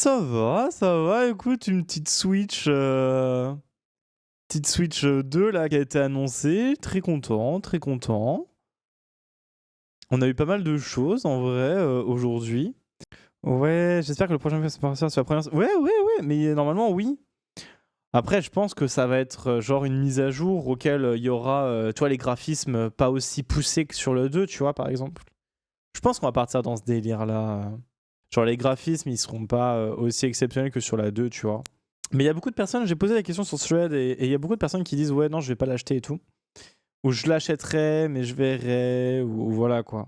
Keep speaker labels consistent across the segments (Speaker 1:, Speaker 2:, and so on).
Speaker 1: Ça va, écoute, une petite Switch, petite Switch 2 là qui a été annoncée. Très content, très content. On a eu pas mal de choses en vrai aujourd'hui. Ouais, j'espère que le prochain film sera sur la première. Ouais, mais normalement oui. Après, je pense que ça va être genre une mise à jour auquel il y aura, tu vois, les graphismes pas aussi poussés que sur le 2, tu vois, par exemple. Je pense qu'on va partir dans ce délire-là. Genre, les graphismes, ils seront pas aussi exceptionnels que sur la 2, tu vois. Mais il y a beaucoup de personnes, j'ai posé la question sur Thread, et il y a beaucoup de personnes qui disent, ouais, non, je vais pas l'acheter et tout. Ou je l'achèterai, mais je verrai, ou voilà, quoi.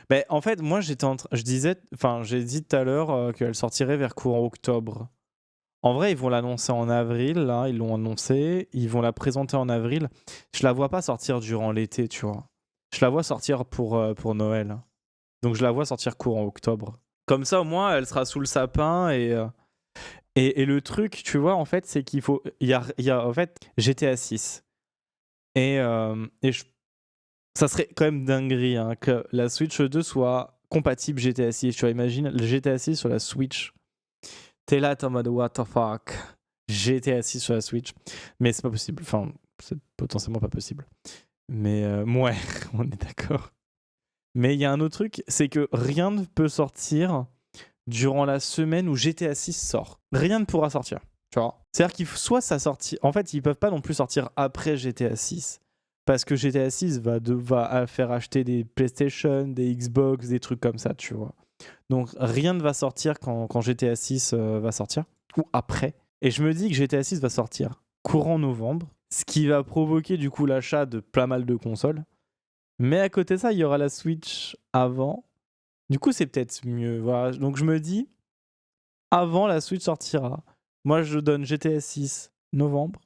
Speaker 1: Ben, en fait, moi, j'ai dit tout à l'heure qu'elle sortirait vers courant octobre. En vrai, ils vont l'annoncer en avril, là, ils l'ont annoncé, ils vont la présenter en avril. Je la vois pas sortir durant l'été, tu vois. Je la vois sortir pour Noël. Donc je la vois sortir courant octobre. Comme ça, au moins, elle sera sous le sapin et le truc, tu vois, en fait, c'est qu'il faut... Il y a en fait GTA 6. Ça serait quand même dinguerie hein, que la Switch 2 soit compatible GTA 6. Tu vois, imagine le GTA 6 sur la Switch. T'es là, t'es en mode what the fuck. GTA 6 sur la Switch. Mais c'est pas possible. Enfin, c'est potentiellement pas possible. Mais ouais, on est d'accord. Mais il y a un autre truc, c'est que rien ne peut sortir durant la semaine où GTA 6 sort. Rien ne pourra sortir. Tu vois. C'est-à-dire qu'il faut soit ça sortir. En fait, ils peuvent pas non plus sortir après GTA 6. Parce que GTA 6 va faire acheter des PlayStation, des Xbox, des trucs comme ça, tu vois. Donc rien ne va sortir quand GTA 6 va sortir, ou après. Et je me dis que GTA 6 va sortir courant novembre, ce qui va provoquer du coup l'achat de pas mal de consoles. Mais à côté de ça, il y aura la Switch avant. Du coup, c'est peut-être mieux. Voilà. Donc je me dis, avant la Switch sortira, moi je donne GTA 6 novembre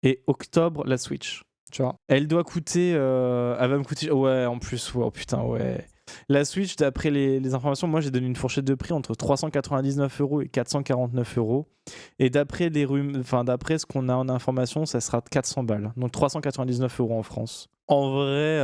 Speaker 1: et octobre la Switch. Tu vois. Elle doit coûter... elle va me coûter... Ouais, en plus, oh putain, ouais. La Switch, d'après les informations, moi j'ai donné une fourchette de prix entre 399€ et 449€. Et d'après ce qu'on a en information, ça sera 400 balles. Donc 399€ en France. En vrai,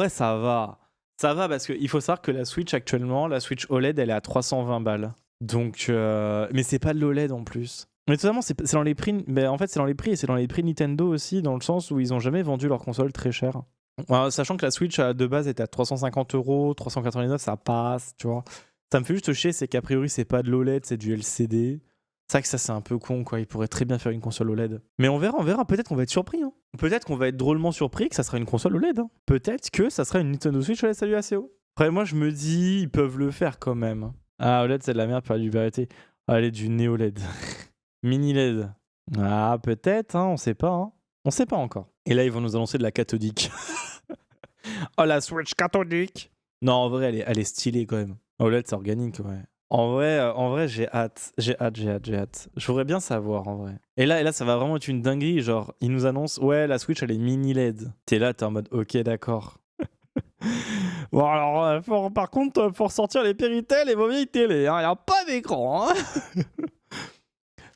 Speaker 1: ça va. Ça va parce qu'il faut savoir que la Switch actuellement, la Switch OLED, elle est à 320 balles. Donc, mais c'est pas de l'OLED en plus. Mais totalement, c'est dans les prix. Mais en fait, c'est dans les prix et c'est dans les prix Nintendo aussi, dans le sens où ils ont jamais vendu leur console très cher. Alors, sachant que la Switch de base était à 350€, 399, ça passe, tu vois. Ça me fait juste chier, c'est qu'a priori, c'est pas de l'OLED, c'est du LCD. C'est vrai que ça, c'est un peu con, quoi. Ils pourraient très bien faire une console OLED. Mais on verra. Peut-être qu'on va être surpris. Hein. Peut-être qu'on va être drôlement surpris que ça sera une console OLED. Hein. Peut-être que ça sera une Nintendo Switch OLED. Salut ACO. Après, moi, je me dis, ils peuvent le faire quand même. Ah, OLED, c'est de la merde, pas du vérité. Allez, du Neo-LED. Mini LED. Ah, peut-être, hein, on sait pas. Hein. On sait pas encore. Et là, ils vont nous annoncer de la cathodique. Oh, la Switch cathodique. Non, en vrai, elle est stylée quand même. OLED, c'est organique, ouais. En vrai, j'ai hâte. J'ai hâte. Je voudrais bien savoir, en vrai. Et là, ça va vraiment être une dinguerie. Genre, ils nous annoncent, ouais, la Switch, elle est mini LED. T'es là, t'es en mode, ok, d'accord. Bon, alors, par contre, pour sortir les Péritel et vos vieilles télé, hein, y a pas d'écran. Hein.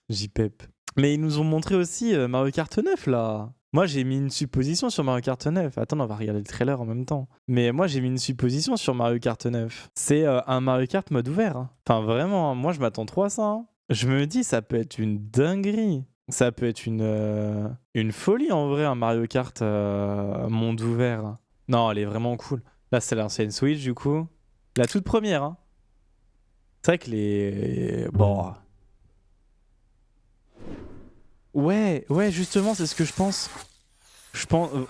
Speaker 1: JPEP. Mais ils nous ont montré aussi Mario Kart 9, là. Moi, j'ai mis une supposition sur Mario Kart 9. Attends, on va regarder le trailer en même temps. Mais moi, j'ai mis une supposition sur Mario Kart 9. C'est un Mario Kart mode ouvert. Hein. Enfin, vraiment, hein, moi, je m'attends trop à ça. Hein. Je me dis, ça peut être une dinguerie. Ça peut être une folie, en vrai, un Mario Kart monde ouvert. Non, elle est vraiment cool. Là, c'est l'ancienne Switch, du coup. La toute première. Hein. C'est vrai que les... Bon... Ouais, justement, c'est ce que je pense.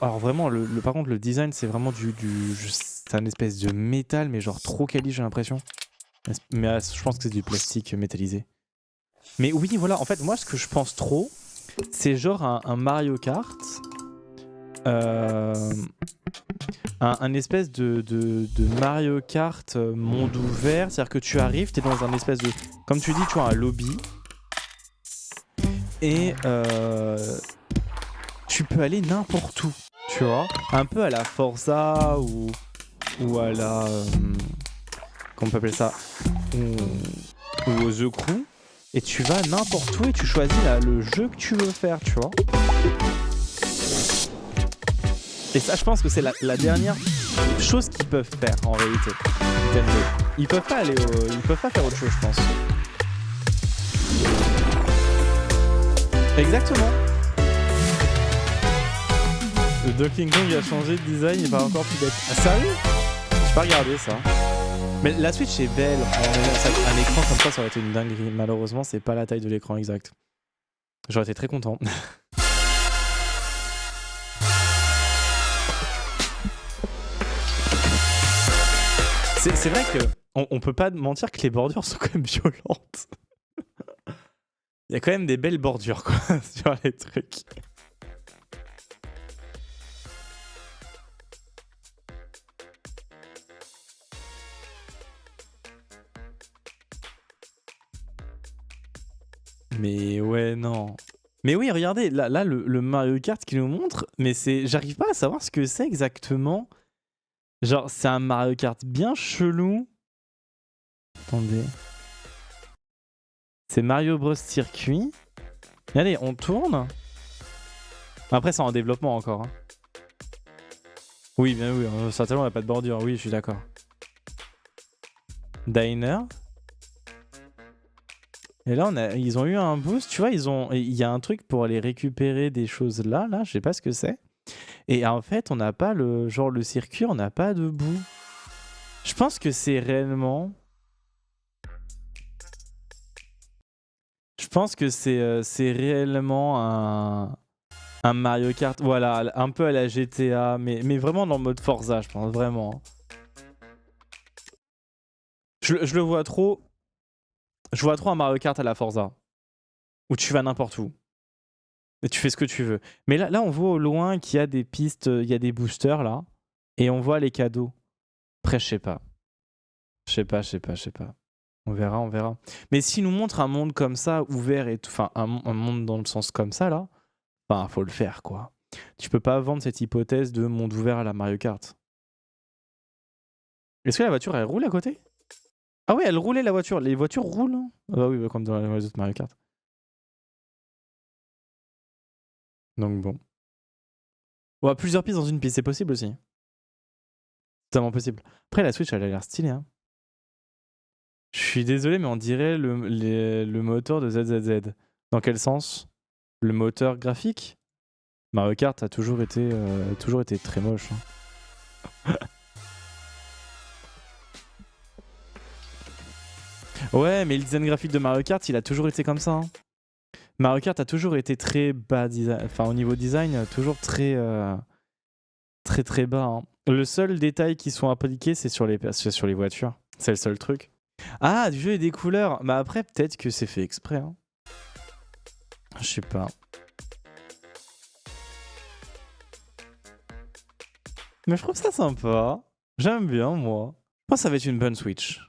Speaker 1: Alors vraiment, par contre, le design, c'est vraiment c'est un espèce de métal, mais genre trop quali, j'ai l'impression. Mais je pense que c'est du plastique métallisé. Mais oui, voilà, en fait, moi, ce que je pense trop, c'est genre un Mario Kart. Un espèce de Mario Kart monde ouvert. C'est-à-dire que tu arrives, t'es dans un espèce de... Comme tu dis, tu vois, un lobby. Et tu peux aller n'importe où, tu vois. Un peu à la Forza ou à la... comment on peut appeler ça, ou au The Crew. Et tu vas n'importe où et tu choisis le jeu que tu veux faire, tu vois. Et ça, je pense que c'est la dernière chose qu'ils peuvent faire, en réalité. Ils peuvent pas faire autre chose, je pense. Exactement. Le Donkey Kong a changé de design, il est pas encore plus bête. Ah, sérieux? J'ai pas regardé ça. Mais la Switch est belle. Un écran comme ça aurait été une dinguerie. Malheureusement, c'est pas la taille de l'écran exact. J'aurais été très content. C'est vrai que on peut pas mentir que les bordures sont quand même violentes. Il y a quand même des belles bordures quoi sur les trucs. Mais ouais, non. Mais oui, regardez, là le Mario Kart qui nous montre, mais c'est, j'arrive pas à savoir ce que c'est exactement. Genre, c'est un Mario Kart bien chelou. Attendez. C'est Mario Bros Circuit. Regardez, on tourne. Après, c'est en développement encore. Hein. Oui, bien oui, certainement, il n'y a pas de bordure. Oui, je suis d'accord. Diner. Et là, ils ont eu un boost, tu vois, il y a un truc pour aller récupérer des choses là, je sais pas ce que c'est. Et en fait, on n'a pas le circuit, on n'a pas de bout. Je pense que c'est réellement... Je pense que c'est réellement un Mario Kart, voilà, un peu à la GTA, mais vraiment dans le mode Forza, je pense, vraiment. Je le vois trop... Je vois trop un Mario Kart à la Forza, où tu vas n'importe où. Et tu fais ce que tu veux. Mais là, on voit au loin qu'il y a des pistes, il y a des boosters là, et on voit les cadeaux. Après, je sais pas. Je sais pas. On verra. Mais s'il nous montre un monde comme ça, ouvert et tout, enfin, un monde dans le sens comme ça là, enfin, faut le faire quoi. Tu peux pas vendre cette hypothèse de monde ouvert à la Mario Kart. Est-ce que la voiture, elle roule à côté? Ah ouais, elle roulait la voiture. Les voitures roulent. Hein. Ah bah oui, comme dans les autres Mario Kart. Donc bon. Ouais, plusieurs pistes dans une piste, c'est possible aussi. Totalement possible. Après, la Switch, elle a l'air stylée. Hein. Je suis désolé, mais on dirait le moteur de ZZZ. Dans quel sens? Le moteur graphique? Mario Kart a toujours été très moche. Hein. Ouais, mais le design graphique de Mario Kart, il a toujours été comme ça. Hein. Mario Kart a toujours été très bas design. Enfin, au niveau design, toujours très très bas. Hein. Le seul détail qui sont appliqués, c'est sur les voitures. C'est le seul truc. Ah, du jeu et des couleurs. Bah après, peut-être que c'est fait exprès. Hein. Je sais pas. Mais je trouve ça sympa. J'aime bien, moi. Je pense que ça va être une bonne Switch.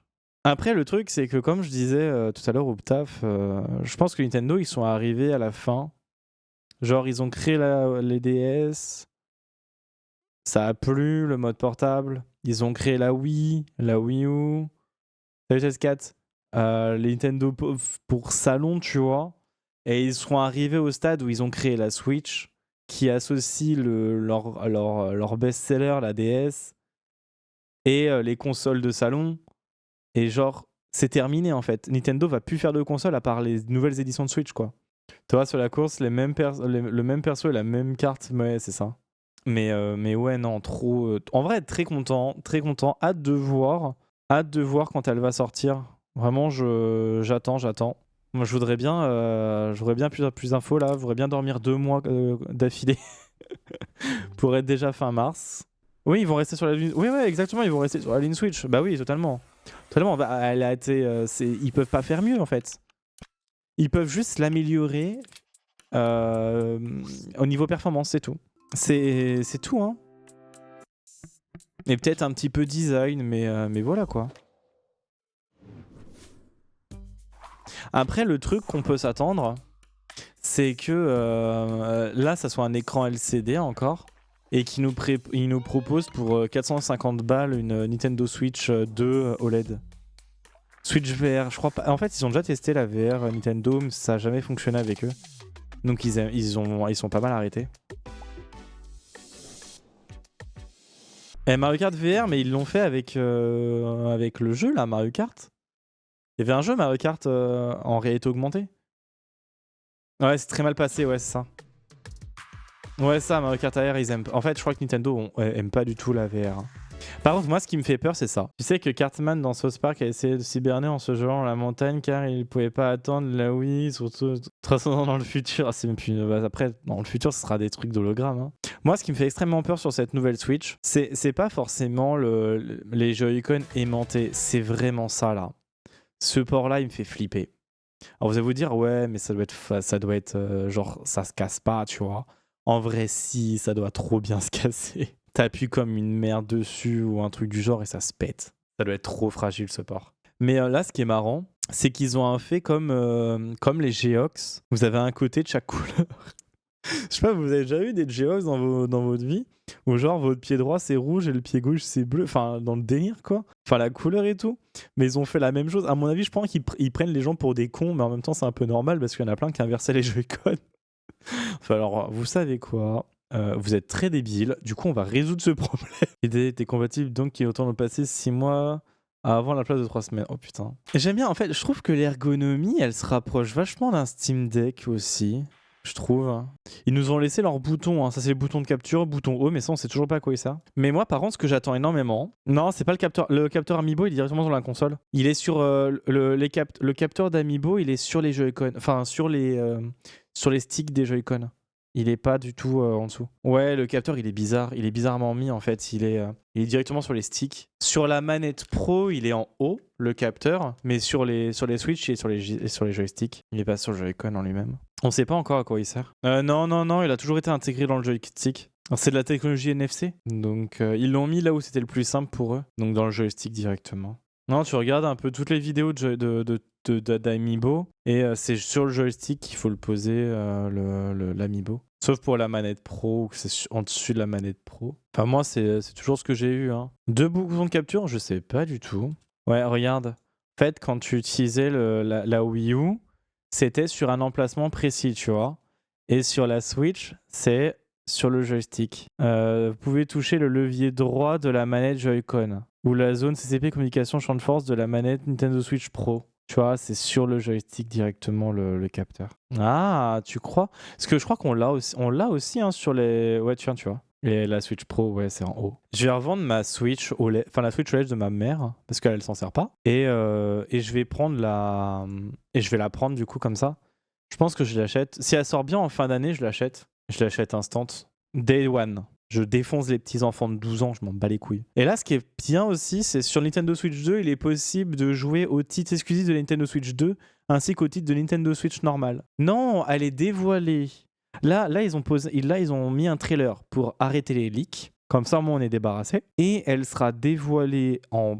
Speaker 1: Après, le truc, c'est que comme je disais tout à l'heure au taf, je pense que Nintendo, ils sont arrivés à la fin. Genre, ils ont créé les DS. Ça a plu, le mode portable. Ils ont créé la Wii U, la PS4, les Nintendo pour salon, tu vois. Et ils sont arrivés au stade où ils ont créé la Switch, qui associe leur best-seller, la DS, et les consoles de salon. Et genre, c'est terminé en fait. Nintendo va plus faire de consoles à part les nouvelles éditions de Switch, quoi. Tu vois, sur la course, le même perso et la même carte, ouais, c'est ça. Mais ouais, non, trop. En vrai, très content. Hâte de voir quand elle va sortir. Vraiment, j'attends. Moi, je voudrais bien plus d'infos là. Je voudrais bien dormir 2 mois d'affilée pour être déjà fin mars. Oui, ils vont rester sur la ligne. Oui, ouais, exactement, ils vont rester sur la ligne Switch. Bah oui, totalement. Bah, elle a été. Ils peuvent pas faire mieux en fait. Ils peuvent juste l'améliorer au niveau performance, c'est tout. C'est tout, hein. Et peut-être un petit peu design, mais voilà quoi. Après, le truc qu'on peut s'attendre, c'est que là, ça soit un écran LCD encore, et qu'il nous propose pour 450 balles une Nintendo Switch 2 OLED. Switch VR, je crois pas. En fait, ils ont déjà testé la VR Nintendo, mais ça n'a jamais fonctionné avec eux. Donc ils sont pas mal arrêtés. Et Mario Kart VR, mais ils l'ont fait avec le jeu là, Mario Kart. Il y avait un jeu Mario Kart en réalité augmentée. Ouais, c'est très mal passé, ouais, c'est ça. Ouais, ça, Mario Kart AR, ils aiment. En fait, je crois que Nintendo aime pas du tout la VR, hein. Par contre, moi, ce qui me fait peur, c'est ça. Tu sais que Cartman dans South Park a essayé de s'hiberner en se jetant dans la montagne car il pouvait pas attendre la Wii, surtout 300 ans dans le futur. Ah, c'est même plus. Bah, après, dans le futur, ce sera des trucs d'hologramme, hein. Moi, ce qui me fait extrêmement peur sur cette nouvelle Switch, c'est pas forcément les Joy-Con aimantés. C'est vraiment ça, là. Ce port-là, il me fait flipper. Alors, vous allez vous dire, ouais, mais ça doit être genre, ça se casse pas, tu vois. En vrai, si, ça doit trop bien se casser. T'appuies comme une merde dessus ou un truc du genre et ça se pète. Ça doit être trop fragile ce port. Mais là, ce qui est marrant, c'est qu'ils ont un fait comme les Geox. Vous avez un côté de chaque couleur. Je sais pas, vous avez déjà eu des Geox dans votre vie où genre votre pied droit c'est rouge et le pied gauche c'est bleu. Enfin, dans le délire quoi. Enfin, la couleur et tout. Mais ils ont fait la même chose. À mon avis, je pense qu'ils prennent les gens pour des cons, mais en même temps, c'est un peu normal parce qu'il y en a plein qui inversaient les Joy-Con. Enfin, alors, vous savez quoi? Vous êtes très débile. Du coup, on va résoudre ce problème. L'idée était compatible, donc il est autant de passer 6 mois avant la place de 3 semaines. Oh putain. J'aime bien, en fait, je trouve que l'ergonomie, elle se rapproche vachement d'un Steam Deck aussi. Je trouve. Ils nous ont laissé leurs boutons, hein. Ça c'est le bouton de capture, bouton haut, mais ça on sait toujours pas à quoi il sert. Mais moi par contre, ce que j'attends énormément, non, c'est pas le capteur. Le capteur Amiibo, il est directement dans la console. Il est sur le capteur d'Amiibo, il est sur les Joy-Con, enfin sur les sticks des Joy-Con. Il est pas du tout en dessous. Ouais, le capteur il est bizarre, il est bizarrement mis en fait. Il est directement sur les sticks. Sur la manette Pro, il est en haut, le capteur, mais sur les Switch et sur les joysticks. Il est pas sur le Joy-Con en lui-même. On sait pas encore à quoi il sert. Non, il a toujours été intégré dans le joystick. Alors, c'est de la technologie NFC, donc ils l'ont mis là où c'était le plus simple pour eux, donc dans le joystick directement. Non, tu regardes un peu toutes les vidéos d'Amiibo et c'est sur le joystick qu'il faut le poser, l'Amiibo. Sauf pour la manette Pro, que c'est en dessus de la manette Pro. Enfin, moi, c'est toujours ce que j'ai eu, hein. 2 boutons de capture, je sais pas du tout. Ouais, regarde. En fait, quand tu utilisais la Wii U, c'était sur un emplacement précis, tu vois. Et sur la Switch, c'est sur le joystick. Vous pouvez toucher le levier droit de la manette Joy-Con ou la zone CCP communication champ de force de la manette Nintendo Switch Pro. Tu vois, c'est sur le joystick directement le capteur. Ah, tu crois? Parce que je crois qu'on l'a aussi hein, sur les... Ouais, tiens, tu vois. Et la Switch Pro, ouais, c'est en haut. Je vais revendre ma Switch OLED, enfin la Switch OLED de ma mère, parce qu'elle s'en sert pas. Et je vais prendre et je vais la prendre du coup comme ça. Je pense que je l'achète. Si elle sort bien en fin d'année, je l'achète. Je l'achète instant. Day one. Je défonce les petits enfants de 12 ans, je m'en bats les couilles. Et là, ce qui est bien aussi, c'est sur Nintendo Switch 2, il est possible de jouer au titre exclusif de Nintendo Switch 2 ainsi qu'au titre de Nintendo Switch normal. Non, elle est dévoilée. Là, ils ont mis un trailer pour arrêter les leaks. Comme ça, moi, on est débarrassé. Et elle sera dévoilée en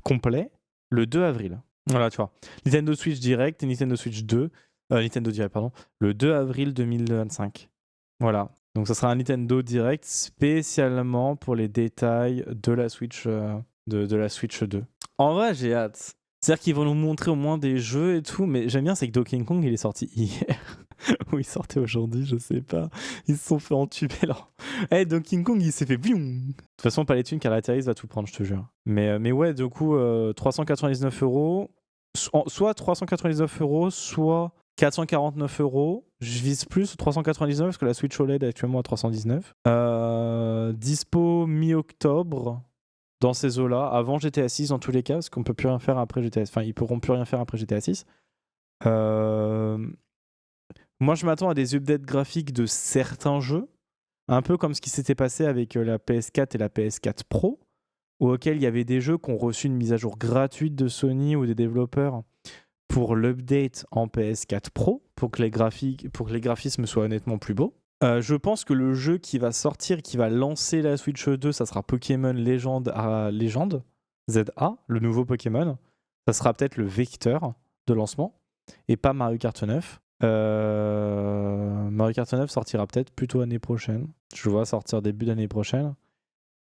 Speaker 1: complet le 2 avril. Voilà, tu vois. Nintendo Switch Direct et Nintendo Switch 2. Nintendo Direct, pardon. Le 2 avril 2025. Voilà. Donc ça sera un Nintendo Direct spécialement pour les détails de la Switch, de la Switch 2. En vrai, j'ai hâte. C'est-à-dire qu'ils vont nous montrer au moins des jeux et tout, mais j'aime bien, c'est que Donkey Kong, il est sorti hier. Ou il sortait aujourd'hui, je sais pas. Ils se sont fait entuber là. Hey, Donkey Kong, il s'est fait... De toute façon, pas les thunes, Caractérize va tout prendre, je te jure. Mais ouais, du coup, 399 €. Soit 399 €, soit 449 €. Je vise plus 399 parce que la Switch OLED est actuellement à 319. Dispo mi-octobre dans ces eaux-là, avant GTA 6 dans tous les cas, parce qu'on peut plus rien faire après GTA 6. Enfin, ils pourront plus rien faire après GTA 6. Moi, je m'attends à des updates graphiques de certains jeux, un peu comme ce qui s'était passé avec la PS4 et la PS4 Pro, auquel il y avait des jeux qui ont reçu une mise à jour gratuite de Sony ou des développeurs pour l'update en PS4 Pro, pour que les graphismes soient honnêtement plus beaux. Je pense que le jeu qui va sortir, qui va lancer la Switch 2, ça sera Pokémon Legend ZA, le nouveau Pokémon. Ça sera peut-être le vecteur de lancement, et pas Mario Kart 9. Mario Kart 9 sortira peut-être plutôt l'année prochaine. Je vois sortir début d'année prochaine.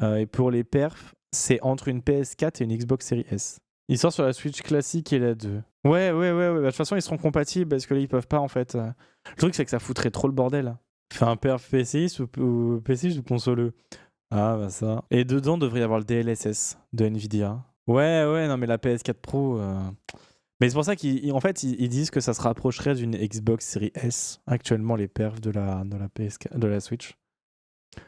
Speaker 1: Et pour les perfs, c'est entre une PS4 et une Xbox Series S. Il sort sur la Switch classique et la 2. Ouais. Bah, de toute façon, ils seront compatibles parce que là, ils peuvent pas en fait. Le truc, c'est que ça foutrait trop le bordel. Fais un perf PCI ou PCI ou console. Ah, bah ça. Et dedans, devrait y avoir le DLSS de Nvidia. Ouais, non, mais la PS4 Pro. Mais c'est pour ça qu'en fait, ils disent que ça se rapprocherait d'une Xbox Series S, actuellement les perfs de la PS4, de la Switch.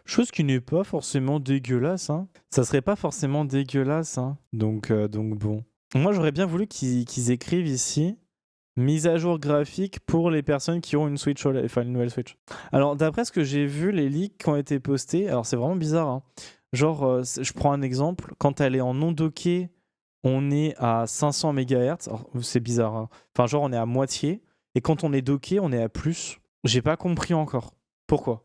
Speaker 1: Chose qui n'est pas forcément dégueulasse, hein. Ça serait pas forcément dégueulasse, hein. Donc bon. Moi, j'aurais bien voulu qu'ils écrivent ici mise à jour graphique pour les personnes qui ont une Switch OLED, enfin une nouvelle Switch. Alors, d'après ce que j'ai vu, les leaks qui ont été postés, alors c'est vraiment bizarre, hein. Genre, je prends un exemple, quand elle est en non docké, on est à 500 MHz. Alors, c'est bizarre, hein. Enfin, genre, on est à moitié. Et quand on est docké, on est à plus. J'ai pas compris encore. Pourquoi?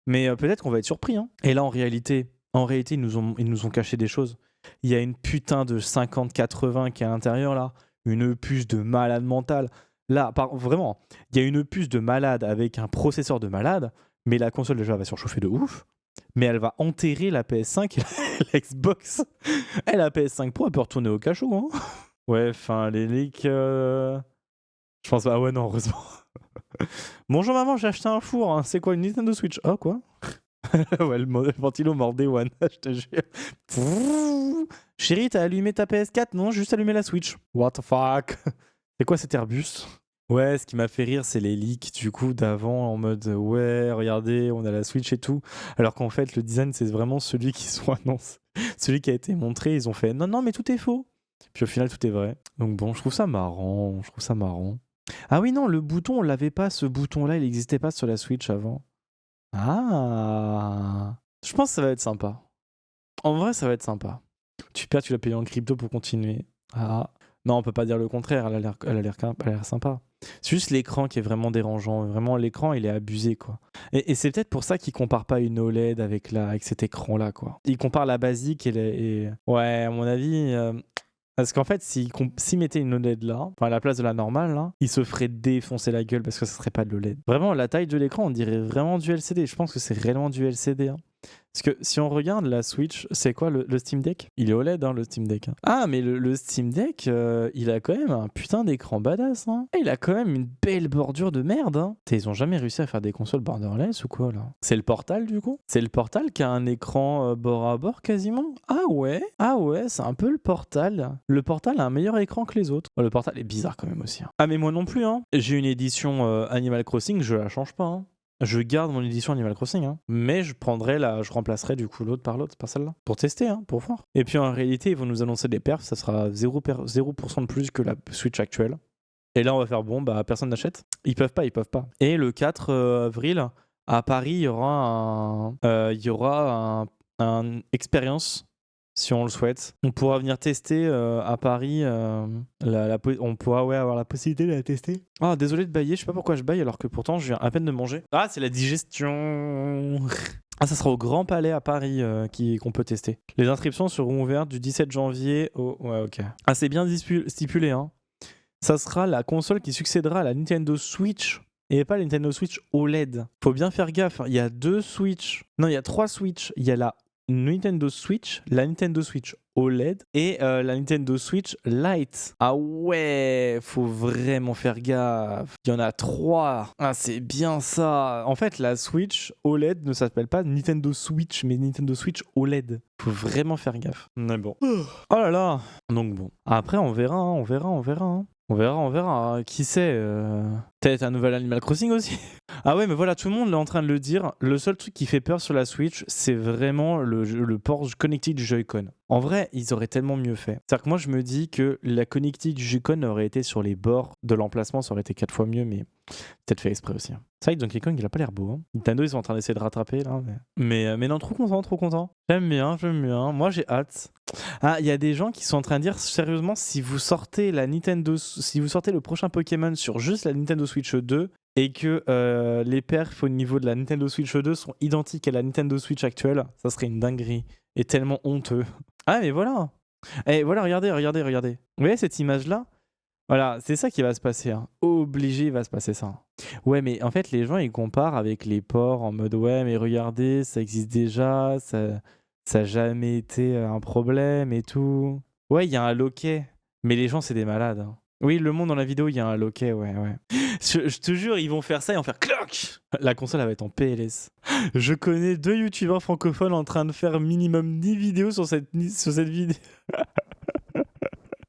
Speaker 1: Mais peut-être qu'on va être surpris, hein. Et là, en réalité, ils nous ont caché des choses. Il y a une putain de 5080 qui est à l'intérieur, là. Une puce de malade mental. Là, vraiment, il y a une puce de malade avec un processeur de malade, mais la console, déjà, va surchauffer de ouf. Mais elle va enterrer la PS5 et la Xbox. Et la PS5 Pro, elle peut retourner au cachot, hein. Ouais, enfin, les leaks... Je pense pas... Ah ouais, non, heureusement. Bonjour maman, j'ai acheté un four, hein. C'est quoi, une Nintendo Switch? Oh, quoi? Ouais, le ventilo mord Day One, je te jure. Chérie, t'as allumé ta PS4? Non, juste allumé la Switch. What the fuck? C'est quoi cet Airbus? Ouais, ce qui m'a fait rire, c'est les leaks du coup d'avant en mode ouais, regardez, on a la Switch et tout. Alors qu'en fait, le design, c'est vraiment celui qui soit annoncé. Celui qui a été montré, ils ont fait non, non, mais tout est faux. Puis au final, tout est vrai. Donc bon, je trouve ça marrant. Ah oui, non, le bouton, on l'avait pas, ce bouton-là, il n'existait pas sur la Switch avant. Ah, je pense que ça va être sympa. En vrai, ça va être sympa. Tu perds, tu l'as payé en crypto pour continuer. Ah, non, on peut pas dire le contraire, elle a l'air sympa. C'est juste l'écran qui est vraiment dérangeant. Vraiment, l'écran, il est abusé, quoi. Et c'est peut-être pour ça qu'ils comparent pas une OLED avec cet écran-là, quoi. Ils comparent la basique Ouais, à mon avis... Parce qu'en fait, s'ils mettaient une OLED là, enfin à la place de la normale, là, ils se feraient défoncer la gueule parce que ça serait pas de l'OLED. Vraiment, la taille de l'écran, on dirait vraiment du LCD. Je pense que c'est réellement du LCD, hein. Parce que si on regarde la Switch, c'est quoi le Steam Deck? Il est OLED, hein, le Steam Deck. Ah, mais le Steam Deck, il a quand même un putain d'écran badass, hein. Et il a quand même une belle bordure de merde, hein. Ils ont jamais réussi à faire des consoles borderless ou quoi, là? C'est le Portal, du coup? C'est le Portal qui a un écran bord à bord, quasiment? Ah ouais, c'est un peu le Portal. Le Portal a un meilleur écran que les autres. Oh, le Portal est bizarre quand même aussi, hein. Ah, mais moi non plus, hein. J'ai une édition Animal Crossing, je la change pas, hein. Je garde mon édition Animal Crossing, hein. Mais je remplacerai du coup l'autre par celle-là. Pour tester, hein, pour voir. Et puis en réalité, ils vont nous annoncer des perfs, ça sera 0% de plus que la Switch actuelle. Et là, on va faire bon, bah personne n'achète. Ils peuvent pas. Et le 4 avril, à Paris, il y aura un expérience. Si on le souhaite, on pourra venir tester à Paris. On pourra avoir la possibilité de la tester. Ah, désolé de bailler, je sais pas pourquoi je baille alors que pourtant je viens à peine de manger. Ah, c'est la digestion. Ah, ça sera au Grand Palais à Paris qu'on peut tester. Les inscriptions seront ouvertes du 17 janvier au... Ouais, ok. Ah, c'est bien stipulé, hein. Ça sera la console qui succédera à la Nintendo Switch et pas la Nintendo Switch OLED. Faut bien faire gaffe, hein. Il y a 2 Switch. Non, il y a 3 Switch. Il y a la Nintendo Switch, la Nintendo Switch OLED et la Nintendo Switch Lite. Ah ouais, faut vraiment faire gaffe. Il y en a 3. Ah, c'est bien ça. En fait, la Switch OLED ne s'appelle pas Nintendo Switch, mais Nintendo Switch OLED. Faut vraiment faire gaffe. Mais bon. Oh là là. Donc bon. Après, on verra, hein. On verra. Qui sait peut-être un nouvel Animal Crossing aussi. Ah ouais, mais voilà, tout le monde est en train de le dire. Le seul truc qui fait peur sur la Switch, c'est vraiment le port connectique du Joy-Con. En vrai, ils auraient tellement mieux fait. C'est-à-dire que moi, je me dis que la connectique du Joy-Con aurait été sur les bords de l'emplacement, ça aurait été 4 fois mieux, mais peut-être fait exprès aussi. C'est vrai que Donkey Kong, il a pas l'air beau, hein. Nintendo, ils sont en train d'essayer de rattraper, là. Mais non, trop content. J'aime bien. Moi, j'ai hâte. Ah, il y a des gens qui sont en train de dire, sérieusement, si vous sortez le prochain Pokémon sur juste la Nintendo Switch 2, et que les perfs au niveau de la Nintendo Switch 2 sont identiques à la Nintendo Switch actuelle, ça serait une dinguerie et tellement honteux. Ah mais voilà. Et voilà, regardez. Vous voyez cette image-là? Voilà, c'est ça qui va se passer, hein. Obligé, il va se passer ça. Ouais, mais en fait, les gens, ils comparent avec les ports en mode ouais, mais regardez, ça existe déjà, ça n'a jamais été un problème et tout. Ouais, il y a un loquet, mais les gens, c'est des malades, hein. Oui, le monde dans la vidéo, il y a un loquet, ouais. Je te jure, ils vont faire ça, ils vont faire cloc. La console, elle va être en PLS. Je connais 2 youtubeurs francophones en train de faire minimum 10 vidéos sur cette vidéo.